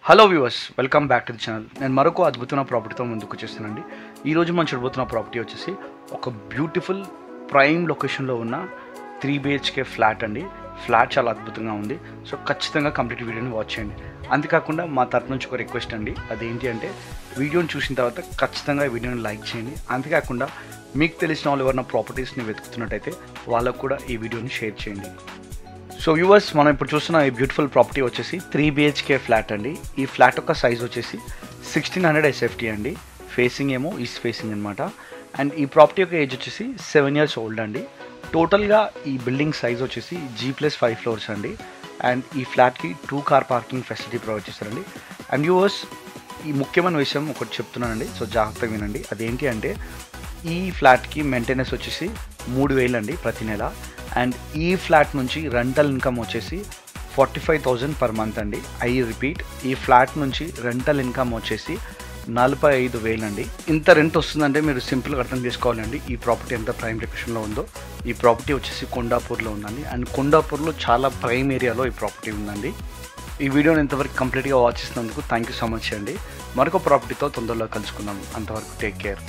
Hello viewers, welcome back to the channel. నేను మరొక అద్భుతమైన ప్రాపర్టీతో ముందుకు వచ్చేస్తానండి. ఈరోజు మనం చూడబోతున్న ప్రాపర్టీ వచ్చేసి ఒక బ్యూటిఫుల్ ప్రైమ్ లొకేషన్లో ఉన్న 3 BHK ఫ్లాట్ అండి. ఫ్లాట్ చాలా అద్భుతంగా ఉంది. సో ఖచ్చితంగా కంప్లీట్ వీడియోని వాచ్ చేయండి. అంతేకాకుండా మా తరపు నుంచి ఒక రిక్వెస్ట్ అండి. అదేంటి అంటే వీడియోని చూసిన తర్వాత ఖచ్చితంగా వీడియోని లైక్ చేయండి. అంతేకాకుండా మీకు తెలిసిన వాళ్ళు ఎవరైనా ప్రాపర్టీస్ని వెతుకుతున్నట్టయితే వాళ్ళకు కూడా ఈ వీడియోని షేర్ చేయండి. సో వ్యూవర్స్, మనం ఇప్పుడు చూస్తున్న ఈ బ్యూటిఫుల్ ప్రాపర్టీ వచ్చేసి 3 BHK ఫ్లాట్ అండి. ఈ ఫ్లాట్ యొక్క సైజ్ వచ్చేసి 1600 SFT అండి. ఫేసింగ్ ఏమో ఈస్ట్ ఫేసింగ్ అనమాట. అండ్ ఈ ప్రాపర్టీ యొక్క ఏజ్ వచ్చేసి 7 years ఓల్డ్ అండి. టోటల్గా ఈ బిల్డింగ్ సైజ్ వచ్చేసి G+5 floors అండి. అండ్ ఈ ఫ్లాట్కి 2 car పార్కింగ్ ఫెసిలిటీ ప్రొవైడ్ చేస్తారండి. అండ్ వ్యూవర్స్, ఈ ముఖ్యమైన విషయం ఒకటి చెప్తున్నానండి, సో జాగ్రత్తగా వినండి. అదేంటి అంటే ఈ ఫ్లాట్కి మెయింటెనెన్స్ వచ్చేసి 3000 అండి ప్రతి నెల. అండ్ ఈ ఫ్లాట్ నుంచి రెంటల్ ఇన్కమ్ వచ్చేసి 45,000 per month అండి. ఐ రిపీట్, ఈ ఫ్లాట్ నుంచి రెంటల్ ఇన్కమ్ వచ్చేసి 45,000 అండి. ఇంత రెంట్ వస్తుందంటే మీరు సింపుల్గా అర్థం చేసుకోవాలండి ఈ ప్రాపర్టీ ఎంత ప్రైమ్ లొకేషన్లో ఉందో. ఈ ప్రాపర్టీ వచ్చేసి కొండాపూర్లో ఉందండి. అండ్ కొండాపూర్లో చాలా ప్రైమ్ ఏరియాలో ఈ ప్రాపర్టీ ఉందండి. ఈ వీడియోని ఇంతవరకు కంప్లీట్గా వాచ్ చేసినందుకు థ్యాంక్ యూ సో మచ్ అండి. మరొక ప్రాపర్టీతో తొందరలో కలుసుకుందాం. అంతవరకు టేక్ కేర్.